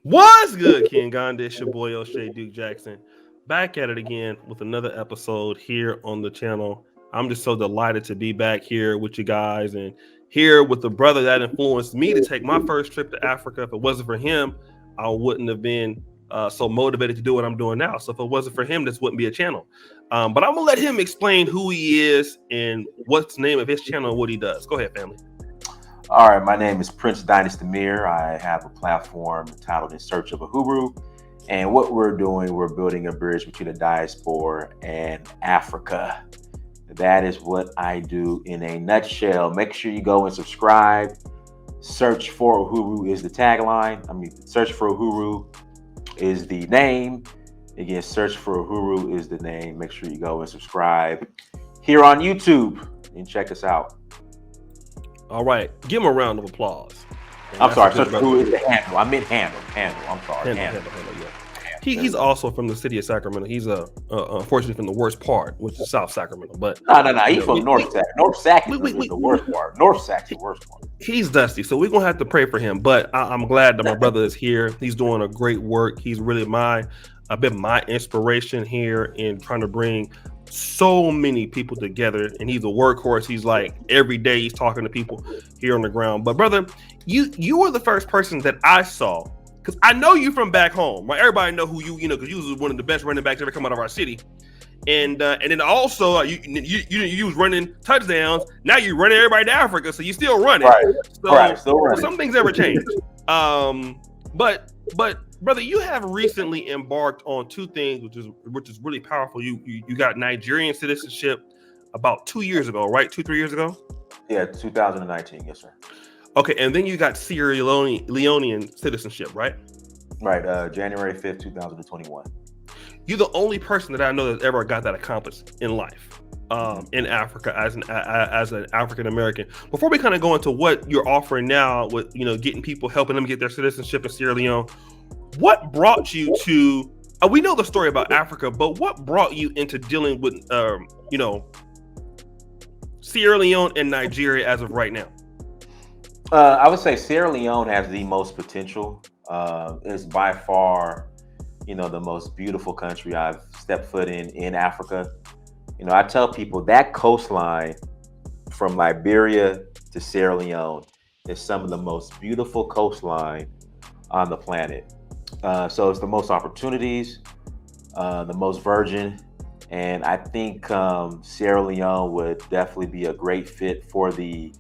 What's good, King Gandhi? It's your boy O'Shea Duke Jackson. Back at it again with another episode here on the channel. I'm just so delighted to be back here with you guys and here with the brother that influenced me to take my first trip to Africa. If it wasn't for him, I wouldn't have been so motivated to do what I'm doing now. So if it wasn't for him, this wouldn't be a channel. But I'm gonna let him explain who he is and what's the name of his channel and what he does. Go ahead, family. All right, my name is Prince Dynasty Mir. I have a platform titled In Search of a Huru. And what we're doing, we're building a bridge between the diaspora and Africa. That is what I do in a nutshell. Make sure you go and subscribe. Search for a Huru is the tagline. Search for a Huru is the name. Again, search for a Huru is the name. Make sure you go and subscribe here on YouTube and check us out. All right, give him a round of applause. I'm sorry, search for who is the handle. I meant handle. I'm sorry. Handle, yeah. He's also from the city of Sacramento. He's unfortunately from the worst part, which is South Sacramento. But no. He's from North Sac. North Sac is the worst part. North Sac's the worst part. He's dusty, so we're gonna have to pray for him. But I'm glad that my brother is here. He's doing a great work. He's really been my inspiration here in trying to bring so many people together, and he's a workhorse. He's like every day he's talking to people here on the ground. But brother, you were the first person that I saw, because I know you from back home, right? Everybody know who you know, because you was one of the best running backs ever come out of our city. And then also you was running touchdowns. Now you're running everybody to Africa, so you still running. Right. Still running. Some things ever change. But brother, you have recently embarked on two things, which is really powerful. You got Nigerian citizenship about 2 years ago, right? 2-3 years ago. Yeah, 2019. Yes, sir. Okay, and then you got Sierra Leonean citizenship, right? Right. January 5th, 2021. You're the only person that I know that ever got that accomplished in life, in Africa as an African American. Before we kind of go into what you're offering now with getting people, helping them get their citizenship in Sierra Leone, what brought you to? We know the story about Africa, but what brought you into dealing with Sierra Leone and Nigeria as of right now? I would say Sierra Leone has the most potential. It's by far the most beautiful country I've stepped foot in Africa. I tell people that coastline from Liberia to Sierra Leone is some of the most beautiful coastline on the planet. So it's the most opportunities, the most virgin, and I think Sierra Leone would definitely be a great fit for the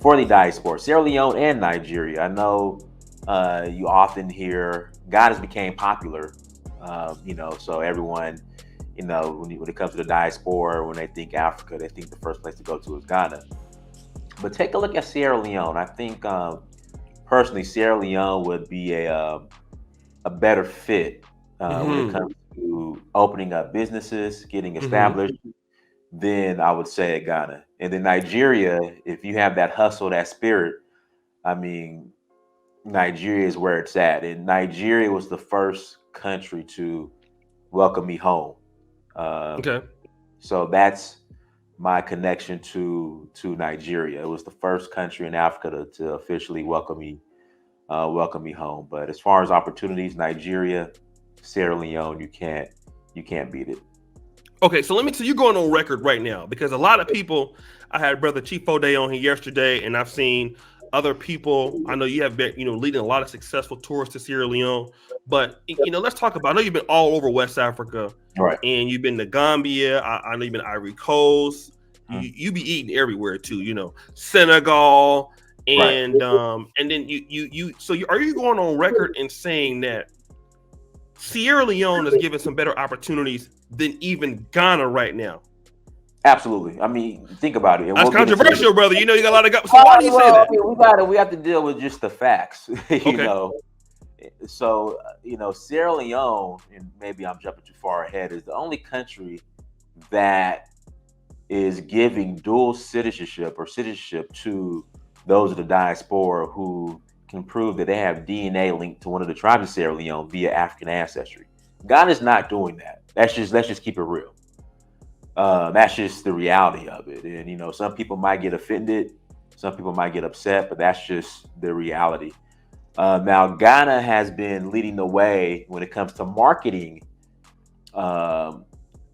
diaspora. Sierra Leone and Nigeria. I know you often hear Ghana became popular, so everyone, when it comes to the diaspora, when they think Africa, they think the first place to go to is Ghana. But take a look at Sierra Leone. I think personally, Sierra Leone would be a better fit when it comes to opening up businesses, getting established, than I would say Ghana. And then Nigeria, if you have that hustle, that spirit, Nigeria is where it's at. And Nigeria was the first country to welcome me home. Okay. So that's my connection to Nigeria. It was the first country in Africa to officially welcome me home. But as far as opportunities, Nigeria, Sierra Leone, you can't beat it. Okay, so you're going on record right now, because a lot of people, I had Brother Chief O'Day on here yesterday, and I've seen other people. I know you have been, leading a lot of successful tours to Sierra Leone, but let's talk about. I know you've been all over West Africa, right? And you've been to Gambia. I know you've been to Ivory Coast. You be eating everywhere too. Senegal, and right. And then you. So are you going on record in saying that Sierra Leone is giving some better opportunities than even Ghana right now? Absolutely. Think about it. That's controversial, brother. You got a lot of. So why do you say that? We have to deal with just the facts. So Sierra Leone, and maybe I'm jumping too far ahead, is the only country that is giving dual citizenship to those of the diaspora who can prove that they have DNA linked to one of the tribes of Sierra Leone via African ancestry. Ghana's not doing that. Let's just keep it real. That's just the reality of it. And some people might get offended, some people might get upset, but that's just the reality. Now, Ghana has been leading the way when it comes to marketing, um,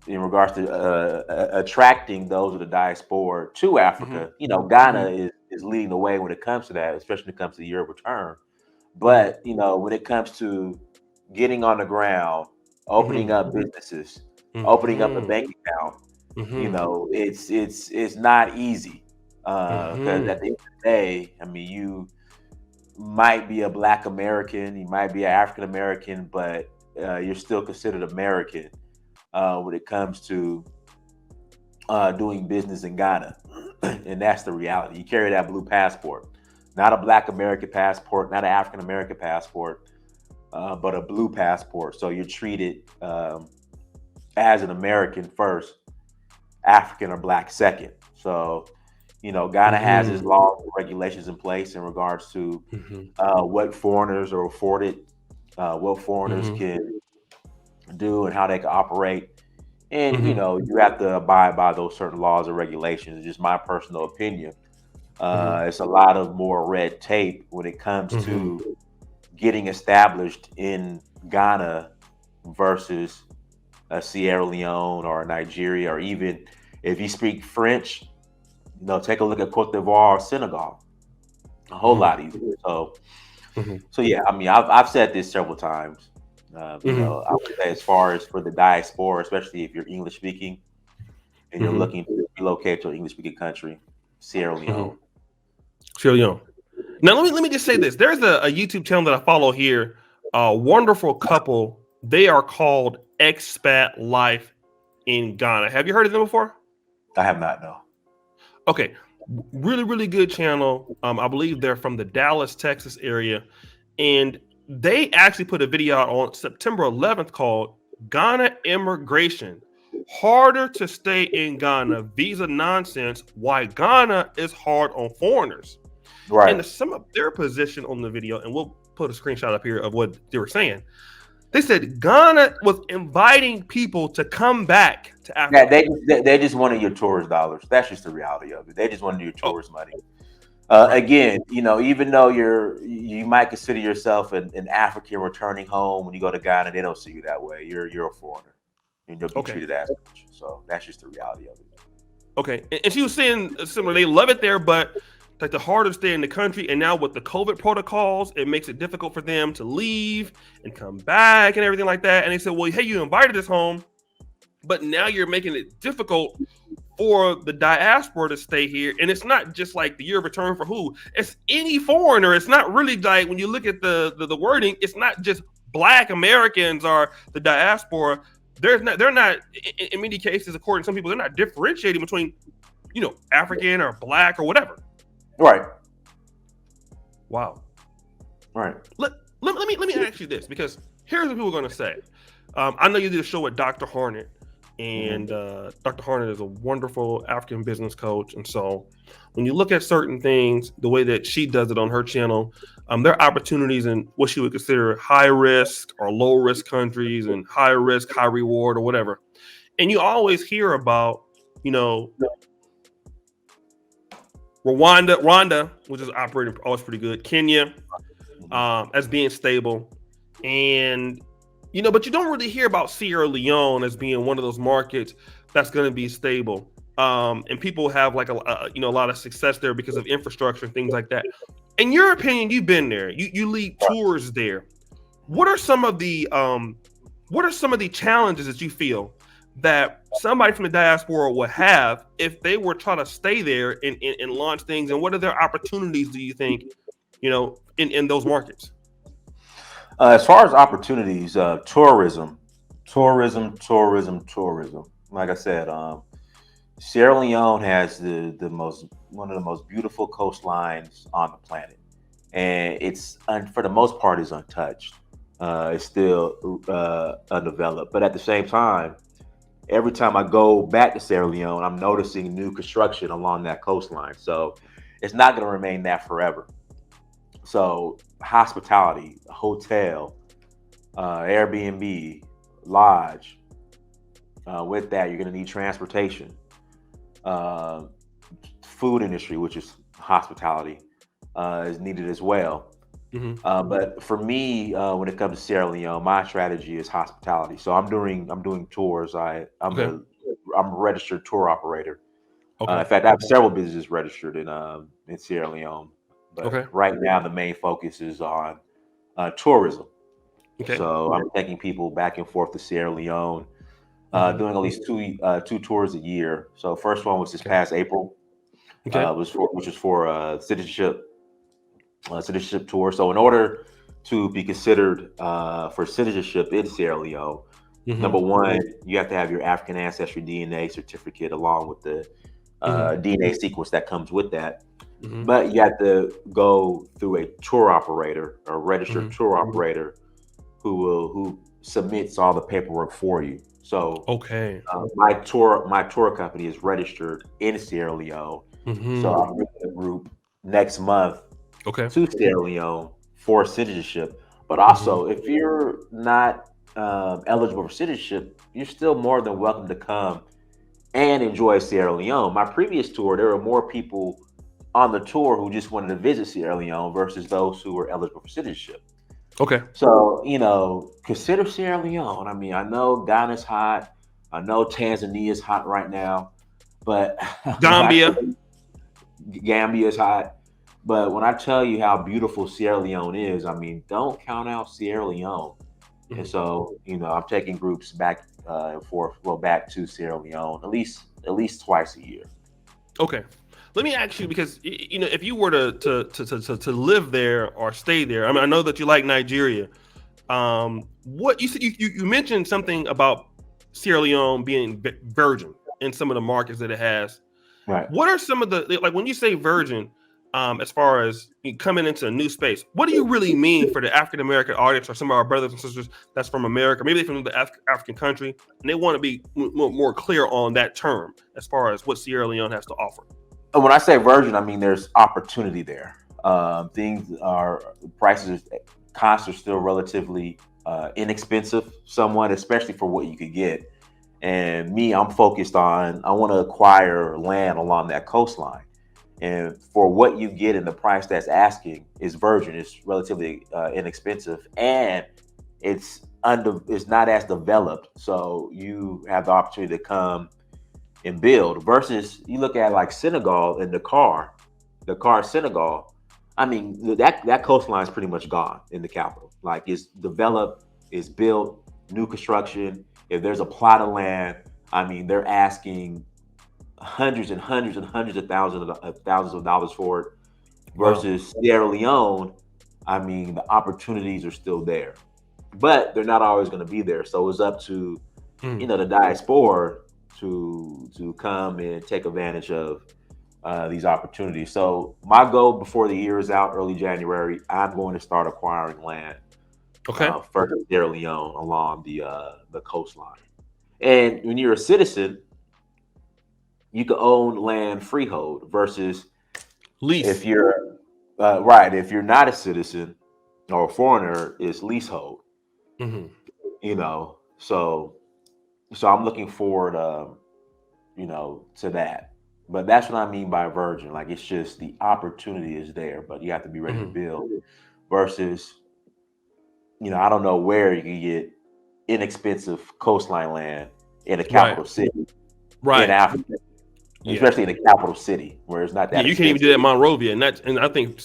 in regards to attracting those of the diaspora to Mhm. Africa. Ghana Mhm. is leading the way when it comes to that, especially when it comes to the year of return. Mhm. But when it comes to getting on the ground, opening Mhm. up businesses, opening up a Mhm. bank account, Mhm. it's not easy. Because at Mhm. the end of the day, I mean, you might be a Black American, you might be an African American, but you're still considered American when it comes to doing business in Ghana. And that's the reality. You carry that blue passport, not a Black American passport, not an African American passport, but a blue passport. So you're treated as an American first, African or Black second. So, Ghana has its Mhm. laws and regulations in place in regards to Mhm. what foreigners are afforded, what foreigners Mhm. can do, and how they can operate. And Mhm. you have to abide by those certain laws and regulations. It's just my personal opinion. Mhm. It's a lot of more red tape when it comes Mhm. to getting established in Ghana versus a Sierra Leone or Nigeria, or even if you speak French, take a look at Cote d'Ivoire or Senegal. A whole Mhm. lot easier. So, Mhm. yeah, I mean, I've said this several times. Mhm. I would say as far as for the diaspora, especially if you're English speaking and you're Mhm. looking to relocate to an English speaking country, Sierra Mhm. Leone. Sierra Leone. Now let me just say this. There's a YouTube channel that I follow here. A wonderful couple. They are called Expat Life in Ghana. Have you heard of them before? I have not, no. Okay, really, really good channel. I believe they're from the Dallas, Texas area, and they actually put a video out on September 11th called "Ghana Immigration: Harder to Stay in Ghana, Visa Nonsense. Why Ghana is Hard on Foreigners." And Right. to sum up their position on the video, and we'll put a screenshot up here of what they were saying. They said Ghana was inviting people to come back to Yeah, Africa. they just wanted your tourist dollars. That's just the reality of it. They just wanted your Oh, tourist money. right. Again, even though you might consider yourself an African returning home when you go to Ghana, they don't see you that way. You're a foreigner, and you'll be Okay. treated as such. So that's just the reality of it. Okay, and she was saying similar. They love it there, but like the harder to stay in the country, and now with the COVID protocols, it makes it difficult for them to leave and come back and everything like that. And they said, "Well, hey, you invited us home, but now you're making it difficult for the diaspora to stay here." And it's not just like the year of return for who; it's any foreigner. It's not really like when you look at the wording, it's not just Black Americans or the diaspora. They're not in many cases, according to some people, they're not differentiating between African or black or whatever. Right. Wow. Right. Let me ask you this because here's what people are going to say. I know you did a show with Dr. Harnett, and Hmm. Dr. Harnett is a wonderful African business coach. And so when you look at certain things, the way that she does it on her channel, there are opportunities in what she would consider high risk or low risk countries and high risk, high reward or whatever. And you always hear about, you know, Rwanda, which is operating always pretty good, Kenya, Hmm. as being stable, and but you don't really hear about Sierra Leone as being one of those markets that's going to be stable. And people have like a lot of success there because of infrastructure and things like that. In your opinion, you've been there. You lead tours there. What are some of the challenges that you feel that somebody from the diaspora would have if they were trying to stay there and launch things? And what are their opportunities, do you think, in those markets? As far as opportunities, tourism. Like I said, Sierra Leone has the most one of the most beautiful coastlines on the planet, and for the most part is untouched. It's still undeveloped, but at the same time, every time I go back to Sierra Leone, I'm noticing new construction along that coastline. So it's not going to remain that forever. So hospitality, hotel, Airbnb, lodge. With that, you're going to need transportation, uh, food industry, which is hospitality, is needed as well. But for me, when it comes to Sierra Leone, my strategy is hospitality. So I'm doing tours. Okay. I'm a registered tour operator. Okay. In fact, I have several businesses registered in Sierra Leone. But Okay. right now, the main focus is on tourism. Okay. So I'm taking people back and forth to Sierra Leone, Hmm. doing at least two tours a year. So first one was this Okay. past April, Okay. which was for citizenship tour. So in order to be considered for citizenship in Sierra Leone, Hmm. number one, you have to have your African ancestry DNA certificate along with the Hmm. DNA sequence that comes with that. Hmm. But you have to go through a tour operator, a registered Hmm. tour operator, who submits all the paperwork for you. So Okay. my tour company is registered in Sierra Leone. So Hmm. I'm bringing a group next month Okay. to Sierra Leone for citizenship. But Hmm. also, if you're not eligible for citizenship, you're still more than welcome to come and enjoy Sierra Leone. My previous tour, there were more people on the tour who just wanted to visit Sierra Leone versus those who were eligible for citizenship. Okay. So, consider Sierra Leone. I mean, I know Ghana's hot. I know Tanzania's hot right now. But when I Gambia. tell Gambia is hot. But when I tell you how beautiful Sierra Leone is, I mean, don't count out Sierra Leone. And Mhm. so, I'm taking groups back and forth, well, back to Sierra Leone at least twice a year. Okay. Let me ask you because if you were to live there or stay there, I mean, I know that you like Nigeria. What you said you mentioned something about Sierra Leone being virgin in some of the markets that it has. Right. What are some of the like when you say virgin, as far as you coming into a new space? What do you really mean for the African American audience or some of our brothers and sisters that's from America, maybe they from the African country, and they want to be more clear on that term as far as what Sierra Leone has to offer? And when I say virgin, I mean there's opportunity there. Things are prices costs are still relatively inexpensive, somewhat, especially for what you could get. And me, I'm focused on I want to acquire land along that coastline. And for what you get and the price that's asking is virgin. It's relatively inexpensive, and it's not as developed. So you have the opportunity to come and build. Versus you look at like Senegal and Dakar, Senegal. I mean that coastline is pretty much gone in the capital. Like it's developed, it's built, new construction. If there's a plot of land, I mean they're asking hundreds and hundreds and hundreds of thousands of dollars for it. Wow. Versus Sierra Leone, I mean the opportunities are still there, but they're not always going to be there. So it's up to Mm. the diaspora to come and take advantage of these opportunities. So my goal before the year is out, early January, I'm going to start acquiring land Okay. for Sierra Leone along the coastline. And when you're a citizen, you can own land freehold versus if Lease. you're right, if you're not a citizen or a foreigner, it's leasehold. Hmm. So I'm looking forward, to that. But that's what I mean by virgin. Like it's just the opportunity is there, but you have to be ready to Hmm. build. Versus, I don't know where you can get inexpensive coastline land in a Right. capital city in Right. Africa, Yeah. especially in a capital city where it's not Yeah. that You can't even do expensive. that in Monrovia, and I think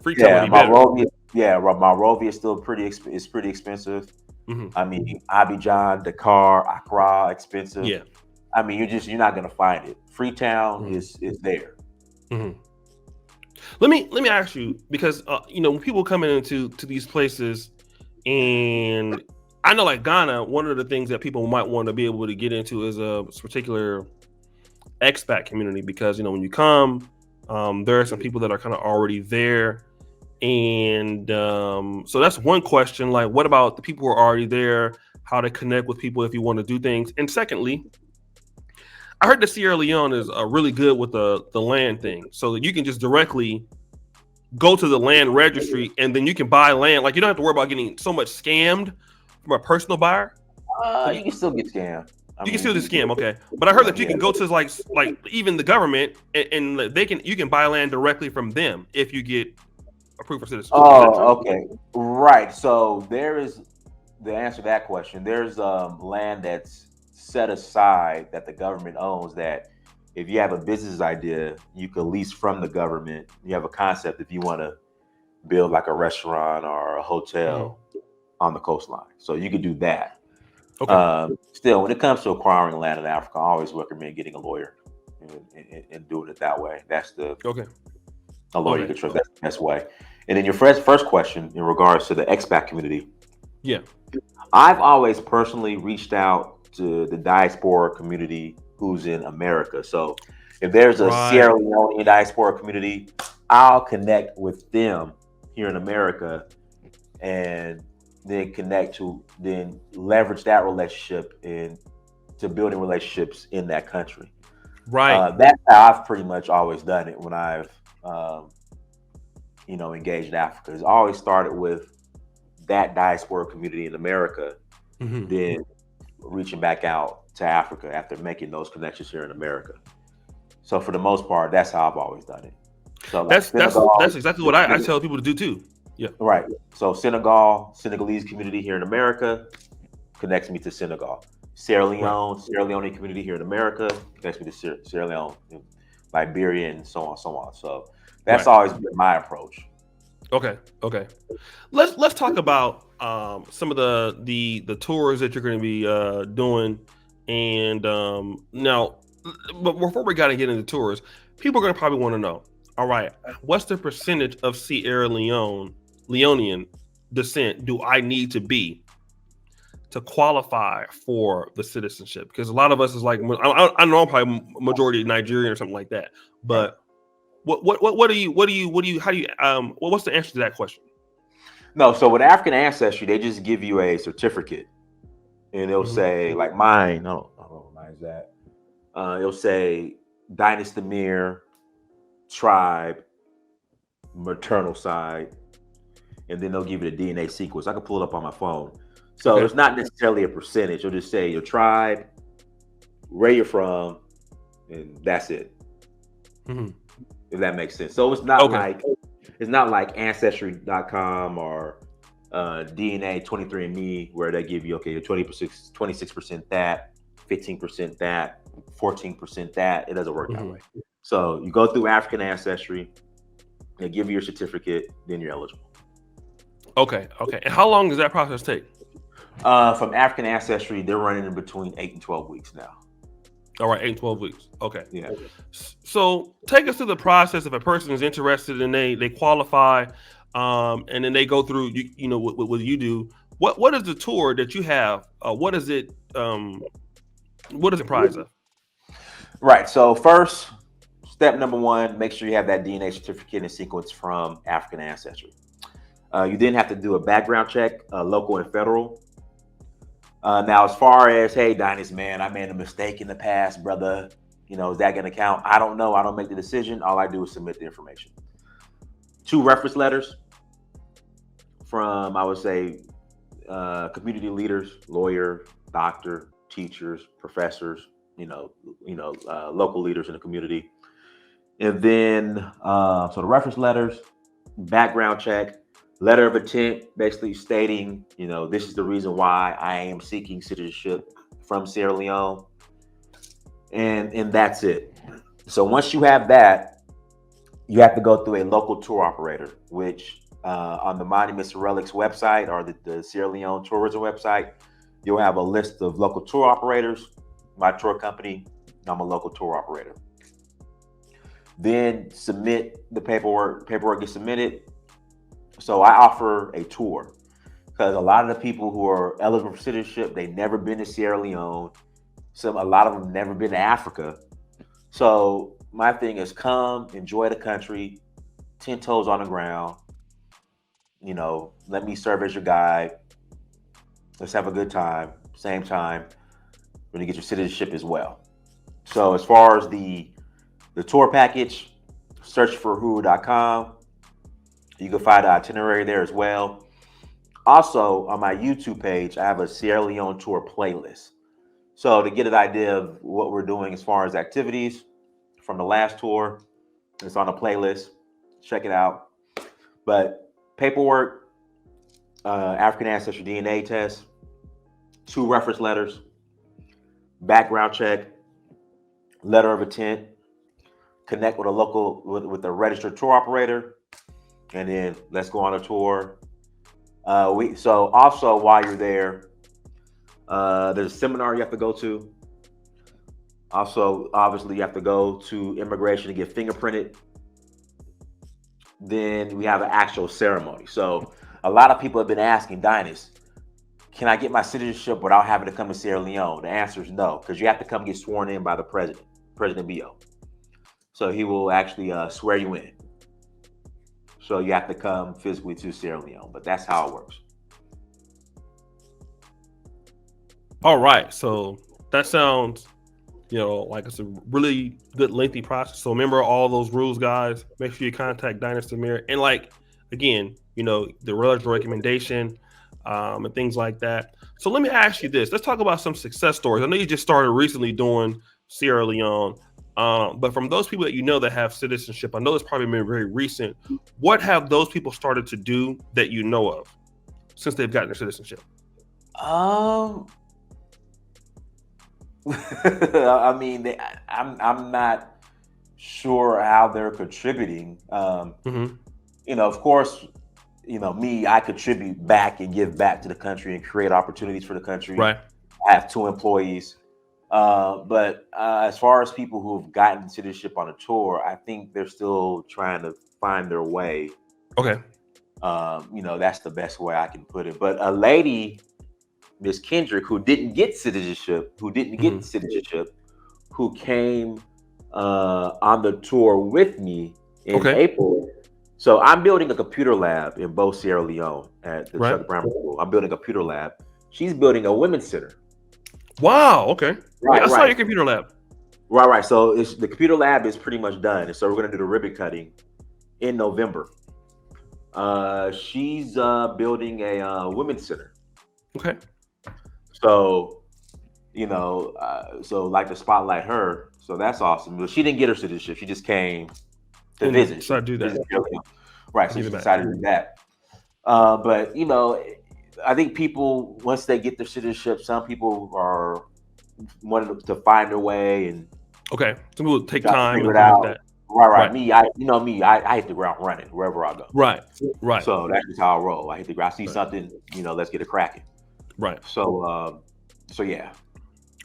Freetown would Yeah, be better. Monrovia is still it's pretty expensive. Hmm. I mean, Abidjan, Dakar, Accra, expensive. Yeah. I mean, you're not gonna find it. Freetown Hmm. is there. Hmm. Let me ask you because when people coming into these places, and I know like Ghana, one of the things that people might want to be able to get into is a particular expat community because when you come, there are some people that are kind of already there, and so that's one question. Like, what about the people who are already there? How to connect with people if you want to do things, and secondly, I heard that Sierra Leone is really good with the land thing, so that you can just directly go to the land registry and then you can buy land. Like you don't have to worry about getting so much scammed from a personal buyer. Like You can still get scammed. I you can mean, still do you can scam, get okay. But I heard that you yeah. can go to like even the government and you can buy land directly from them if you get approved for citizenship. Is that true? Oh, okay. Right. So there is the answer to that question. There's land that's set aside that the government owns that if you have a business idea, you can lease from the government. You have a concept if you want to build like a restaurant or a Hmm. hotel on the coastline. So you could do that. Okay. Still, when it comes to acquiring land in Africa, I always recommend getting a lawyer and doing it that way. That's the Okay. a lawyer you Okay. can trust. That's the best way. And then your first question in regards to the expat community, Yeah. I've always personally reached out to the diaspora community who's in America. So if there's a Right. Sierra Leone diaspora community, I'll connect with them here in America and then leverage that relationship in to building relationships in that country. Right. That's how I've pretty much always done it when I've um, engaged in Africa. It's always started with that diaspora community in America, Hmm. then reaching back out to Africa after making those connections here in America. So for the most part, that's how I've always done it. So like That's Senegal, exactly what I tell people to do too. Yeah. right? So Senegalese community here in America connects me to Senegal. Right. Sierra Leone community here in America connects me to Sierra Leone, Liberia, and so on, so on. So that's Right. always been my approach. Okay. Okay. Let's talk about some of the tours that you're going to be doing, and now, but before we got to get into tours, people are going to probably want to know. All right, what's the percentage of Leonean descent do I need to be to qualify for the citizenship? Because a lot of us is like, I know I'm probably majority Nigerian or something like that, Right. but how do you what's the answer to that question? No, so with African ancestry, they just give you a certificate, and they'll Hmm. say like mine. I don't know mine's that. It'll say Dynasty Mir, tribe, maternal side, and then they'll give you the DNA sequence. I can pull it up on my phone. So Okay. it's not necessarily a percentage. It'll just say your tribe, where you're from, and that's it. Hmm. If that makes sense. So Okay. it's not like ancestry.com or DNA 23andMe where they give you okay, you're 26% that, 15% that, 14% that. It doesn't work that Hmm. way. So you go through African ancestry, they give you your certificate, then you're eligible. Okay. Okay. And how long does that process take? From African ancestry, they're running in between 8 and 12 weeks now. All right, 8 to 12 weeks. Okay. Yeah. So take us through the process if a person is interested and they qualify, and then they go through what you do. What is the tour that you have? What is it prize of? Right. So first, step number one, make sure you have that DNA certificate and sequence from African ancestry. You then have to do a background check, local and federal. Now, as far as, hey, Dynasty, man, I made a mistake in the past, brother. Is that going to count? I don't know. I don't make the decision. All I do is submit the information. Two reference letters from, I would say, community leaders, lawyer, doctor, teachers, professors, local leaders in the community. And then, so the reference letters, background check, letter of intent, basically stating, this is the reason why I am seeking citizenship from Sierra Leone, and that's it. So once you have that, you have to go through a local tour operator, which on the Monuments and Relics website or the Sierra Leone tourism website, you'll have a list of local tour operators. My tour company, I'm a local tour operator. Then submit the paperwork. Paperwork gets submitted. So I offer a tour because a lot of the people who are eligible for citizenship, they've never been to Sierra Leone. A lot of them never been to Africa. So my thing is come, enjoy the country, 10 toes on the ground. Let me serve as your guide. Let's have a good time. Same time, we're gonna get your citizenship as well. So as far as the tour package, search for huru.com. You can find the itinerary there as well. Also, on my YouTube page, I have a Sierra Leone tour playlist. So to get an idea of what we're doing as far as activities from the last tour, it's on a playlist. Check it out. But paperwork, African ancestry DNA test, 2 reference letters, background check, letter of intent, connect with a local with a registered tour operator, and then let's go on a tour. We so also while you're there, there's a seminar you have to go to. Also, obviously, you have to go to immigration to get fingerprinted. Then we have an actual ceremony. So a lot of people have been asking Dynas, can I get my citizenship without having to come to Sierra Leone? The answer is no, because you have to come get sworn in by the president, President Bio. So he will actually swear you in. So you have to come physically to Sierra Leone, but that's how it works. All right. So that sounds, like it's a really good lengthy process. So remember all those rules, guys. Make sure you contact Dynasty Mirror. And again, the relative recommendation and things like that. So let me ask you this. Let's talk about some success stories. I know you just started recently doing Sierra Leone. But from those people that that have citizenship, I know it's probably been very recent. What have those people started to do that you know of since they've gotten their citizenship? I mean, I'm not sure how they're contributing. Of course, me, I contribute back and give back to the country and create opportunities for the country. Right. I have 2 employees. But as far as people who have gotten citizenship on a tour, I think they're still trying to find their way. Okay. That's the best way I can put it. But a lady, Miss Kendrick, who didn't get citizenship, who came on the tour with me in April. So I'm building a computer lab in Bo, Sierra Leone at the Chuck Brown School. I'm building a computer lab. She's building a women's center. Wow. Okay. I saw your computer lab. Right. So the computer lab is pretty much done. And so we're going to do the ribbon cutting in November. She's building a women's center. Okay. So, so like to spotlight her. So that's awesome. But she didn't get her citizenship. She just came to visit. So I do that. Right. So she decided to do that. But, I think people, once they get their citizenship, some people are wanting to find their way and some people take time and out. Like that. Right. Me, I hit the ground running wherever I go. Right. So that's just how I roll. I hit the ground. I see something, let's get it cracking. Right. So yeah.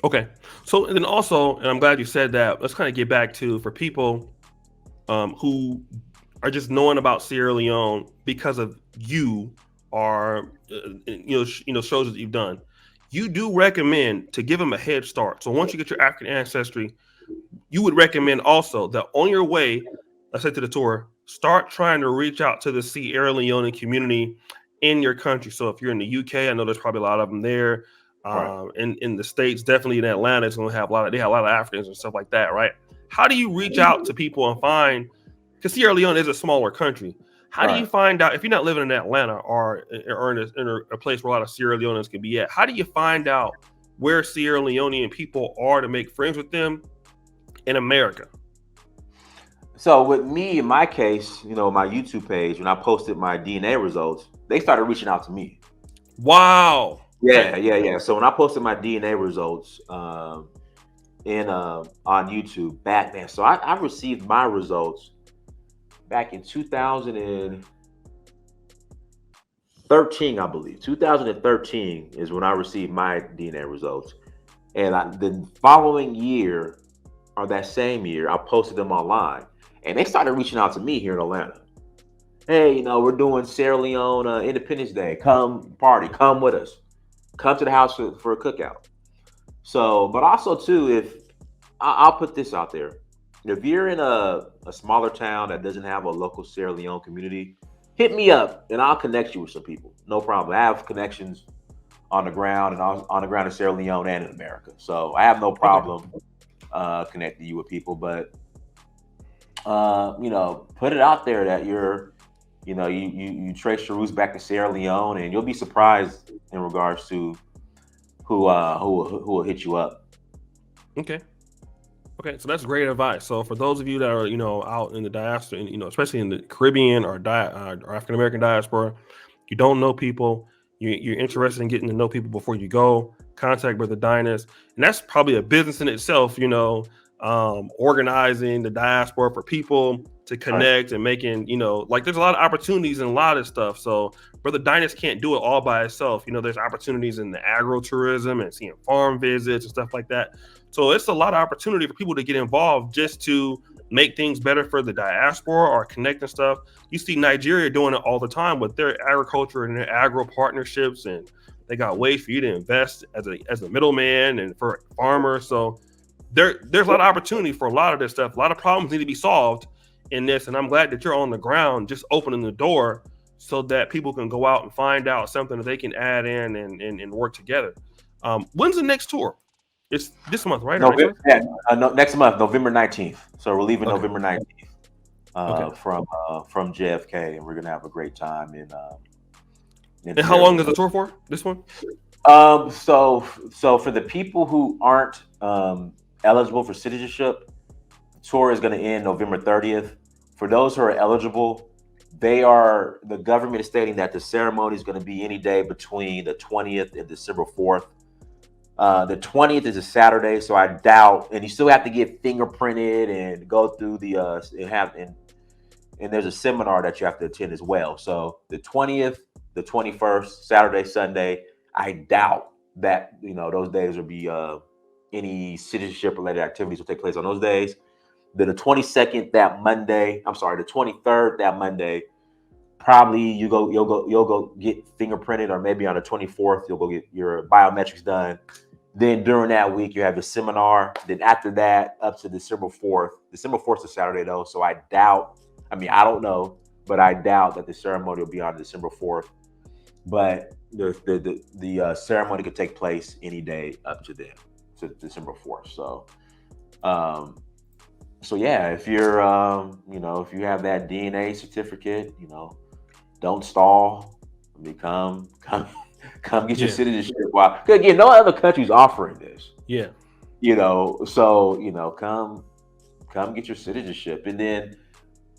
Okay. So and then also, and I'm glad you said that. Let's kind of get back to for people who are just knowing about Sierra Leone because of you. Or shows that you've done, you do recommend to give them a head start. So once you get your African ancestry, you would recommend also that on your way, let's say to the tour, start trying to reach out to the Sierra Leone community in your country. So if you're in the UK, I know there's probably a lot of them there. In the States, definitely in Atlanta, it's going to have they have a lot of Africans and stuff like that, right? How do you reach out to people and find, because Sierra Leone is a smaller country, how do you find out, if you're not living in Atlanta or in a place where a lot of Sierra Leoneans can be at, how do you find out where Sierra Leonean people are to make friends with them in America? So with me, in my case, my YouTube page, when I posted my DNA results, they started reaching out to me. Wow. Yeah. So when I posted my DNA results on YouTube back then, so I received my results back in 2013, I believe. 2013 is when I received my DNA results. And the following year, or that same year, I posted them online. And they started reaching out to me here in Atlanta. Hey, we're doing Sierra Leone Independence Day. Come party. Come with us. Come to the house for a cookout. So, but also, too, if I'll put this out there. If you're in a smaller town that doesn't have a local Sierra Leone community, hit me up and I'll connect you with some people. No problem. I have connections on the ground and on the ground in Sierra Leone and in America. So I have no problem connecting you with people. But put it out there that you trace your roots back to Sierra Leone, and you'll be surprised in regards to who will hit you up. Okay. Okay, so that's great advice. So for those of you that are, out in the diaspora, and, especially in the Caribbean or African American diaspora, you don't know people, you're interested in getting to know people before you go, contact Brother Dynas. And that's probably a business in itself, organizing the diaspora for people to Right. connect and making, like there's a lot of opportunities in a lot of stuff. So Brother Dynas can't do it all by himself. There's opportunities in the agro-tourism and seeing farm visits and stuff like that. So it's a lot of opportunity for people to get involved just to make things better for the diaspora or connect and stuff. You see Nigeria doing it all the time with their agriculture and their agro partnerships, and they got ways for you to invest as a middleman and for farmers. So there's a lot of opportunity for a lot of this stuff. A lot of problems need to be solved in this, and I'm glad that you're on the ground, just opening the door so that people can go out and find out something that they can add in and work together. When's the next tour? It's this month, right, or next November, month? yeah, no, next month, November 19th. So we're leaving Okay, November 19th okay. from JFK, and we're gonna have a great time in And how Sierra long is Leone. the tour for? This one? So for the people who aren't eligible for citizenship, the tour is going to end November 30th. For those who are eligible, the government is stating that the ceremony is going to be any day between the 20th and December 4th. The 20th is a Saturday, so I doubt, and you still have to get fingerprinted and go through and there's a seminar that you have to attend as well. So the 20th, the 21st, Saturday, Sunday, I doubt that those days will be any citizenship related activities will take place on those days. Then the 22nd, that Monday, I'm sorry, the 23rd, that Monday, probably you'll go get fingerprinted, or maybe on the 24th you'll go get your biometrics done. Then during that week you have the seminar. Then after that, up to December 4th. December 4th is a Saturday though, so I doubt. I mean, I don't know, but I doubt that the ceremony will be on December 4th. But the ceremony could take place any day up to then, to December 4th. Um, so yeah, if you're if you have that DNA certificate, don't stall. Come get your Yeah, citizenship. Wow, again, no other country's offering this. yeah. So come get your citizenship, and then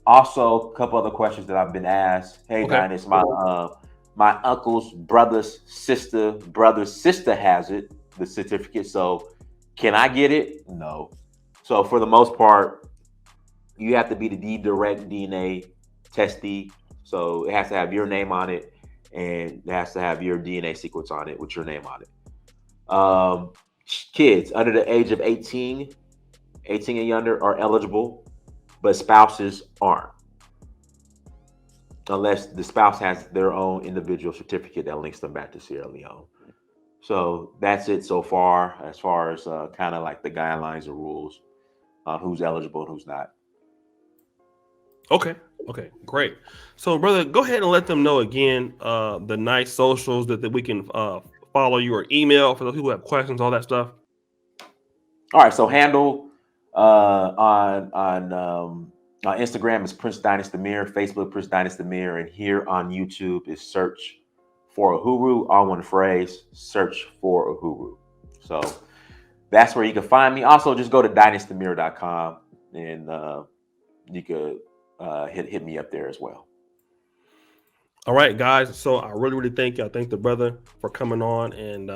also a couple other questions that I've been asked. Hey, Okay. Dinus, my uncle's brother's sister has it, the certificate. So can I get it? No. So for the most part, you have to be the direct DNA testee. So it has to have your name on it, and it has to have your DNA sequence on it with your name on it. Um, Kids under the age of 18 and younger are eligible, but spouses aren't, unless the spouse has their own individual certificate that links them back to Sierra Leone. So that's it so far as kind of like the guidelines and rules on who's eligible and who's not. Okay. Okay. Great. So, brother, go ahead and let them know again the nice socials that we can follow you, or email for those people who have questions, all that stuff. All right, so handle on Instagram is Prince Dynasty Mir, Facebook Prince Dynasty Mir, and here on YouTube is search for Uhuru, all one phrase, search for Uhuru. So that's where you can find me. Also, just go to dynastymir.com and you could hit me up there as well. All right, guys. So I really, really thank you. I thank the brother for coming on and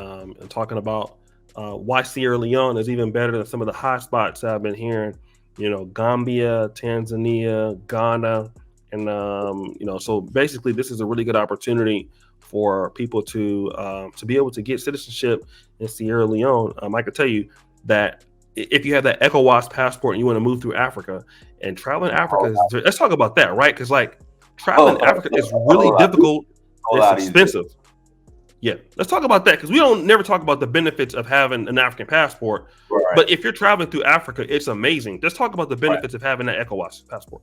talking about why Sierra Leone is even better than some of the hot spots I've been hearing. Gambia, Tanzania, Ghana, and so basically, this is a really good opportunity for people to be able to get citizenship in Sierra Leone. I can tell you that if you have that ECOWAS passport and you want to move through Africa and traveling Africa, let's talk about that, right? Because like traveling Africa is really difficult. Whole It's lot easier. expensive. Yeah, let's talk about that because we don't never talk about the benefits of having an African passport. Right. But if you're traveling through Africa, it's amazing. Let's talk about the Right. benefits of having that ECOWAS passport.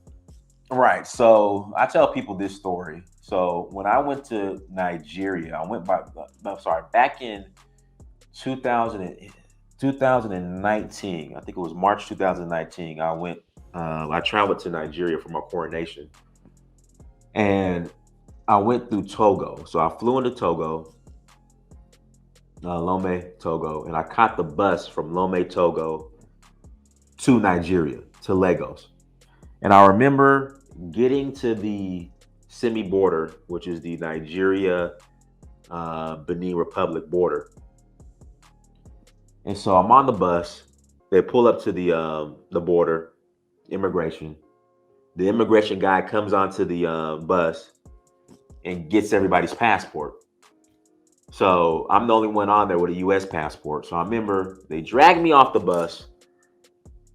Right. So I tell people this story. So when I went to Nigeria, I'm sorry, back in 2000, 2019, I think it was March 2019, I traveled to Nigeria for my coronation. And I went through Togo. So I flew into Togo, Lome, Togo, and I caught the bus from Lome, Togo to Nigeria, to Lagos. And I remember getting to the semi border, which is the Nigeria Benin Republic border. And so I'm on the bus. They pull up to the border, immigration. The immigration guy comes onto the bus and gets everybody's passport. So I'm the only one on there with a U.S. passport. So I remember they dragged me off the bus,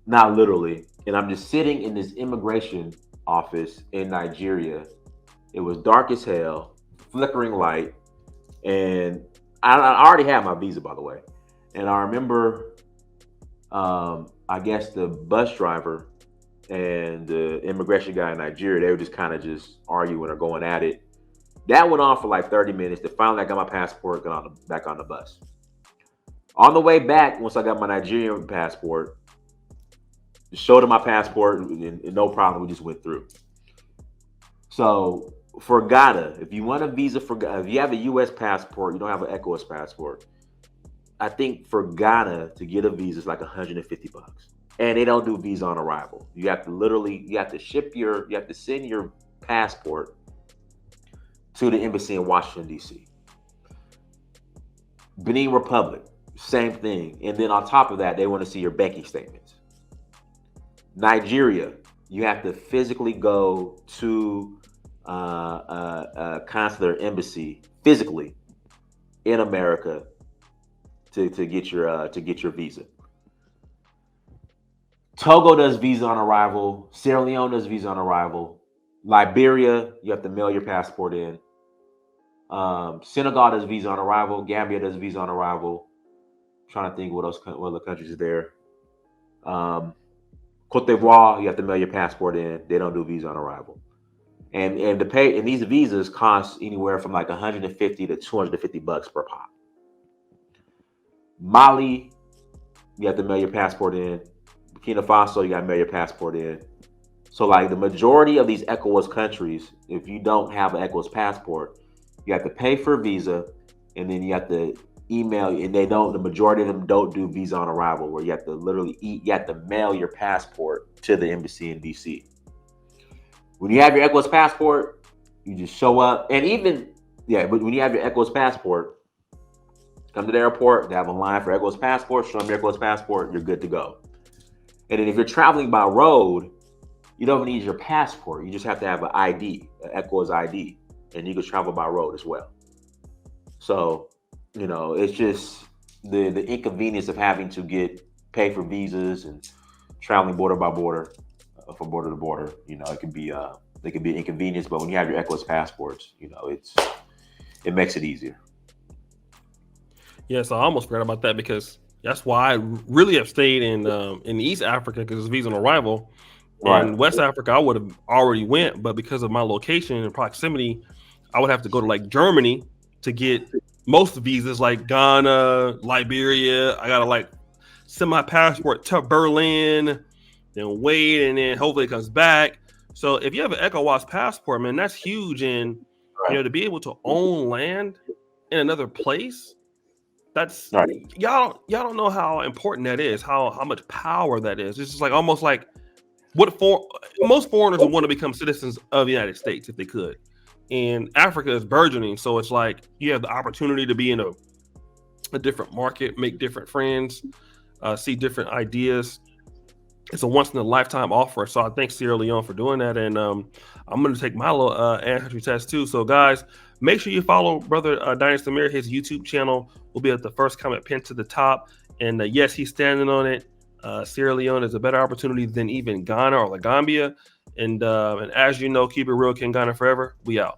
not literally, and I'm just sitting in this immigration office in Nigeria. It was dark as hell, flickering light, and I already had my visa, by the way. And I remember, I guess the bus driver and the immigration guy in Nigeria, they were just kind of just arguing or going at it. That went on for like 30 minutes. Then finally, I got my passport, back on the bus. On the way back, once I got my Nigerian passport, showed him my passport, and no problem. We just went through. So for Ghana, if you want a visa for Ghana, if you have a U.S. passport, you don't have an ECOWAS passport. I think for Ghana to get a visa is like $150, and they don't do visa on arrival. You have to send your passport to the embassy in Washington, D.C. Benin Republic, same thing. And then on top of that, they want to see your banking statements. Nigeria, you have to physically go to a consular embassy physically in America to get your visa. Togo does visa on arrival. Sierra Leone does visa on arrival. Liberia, you have to mail your passport in. Senegal does visa on arrival. Gambia does visa on arrival. I'm trying to think what other countries are there. Cote d'Ivoire, you have to mail your passport in. They don't do visa on arrival. And these visas cost anywhere from like $150 to $250 per pop. Mali, you have to mail your passport in. Burkina Faso, you got to mail your passport in. So like the majority of these ECOWAS countries, if you don't have an ECOWAS passport, you have to pay for a visa, and then you have to email, and the majority of them don't do visa on arrival, where you have to mail your passport to the embassy in DC. When you have your ECOWAS passport, you just show up, but when you have your ECOWAS passport, come to the airport, they have a line for ECOWAS passport, show them your ECOWAS passport, you're good to go. And then if you're traveling by road, you don't need your passport. You just have to have an ID, an ECOWAS ID, and you can travel by road as well. So, it's just the inconvenience of having to pay for visas and traveling border by border, from border to border. It can be an inconvenience, but when you have your ECOWAS passports, it makes it easier. Yeah, so I almost forgot about that, because that's why I really have stayed in East Africa, because it's visa on arrival. Right. In West Africa, I would have already went, but because of my location and proximity, I would have to go to like Germany to get most visas, like Ghana, Liberia. I gotta like send my passport to Berlin, then wait, and then hopefully it comes back. So if you have an ECOWAS passport, man, that's huge. And to be able to own land in another place, that's Right. y'all don't know how important that is, how much power that is. It's just like almost like most foreigners would want to become citizens of the United States if they could. And Africa is burgeoning, so it's like you have the opportunity to be in a different market, make different friends, see different ideas. It's a once in a lifetime offer. So I thank Sierra Leone for doing that. And I'm going to take my little ancestry test too. So guys, make sure you follow Brother Dynasty Amir. His YouTube channel will be at the first comment pinned to the top. And yes, he's standing on it. Sierra Leone is a better opportunity than even Ghana or La Gambia. And as you know, keep it real, King Ghana forever. We out.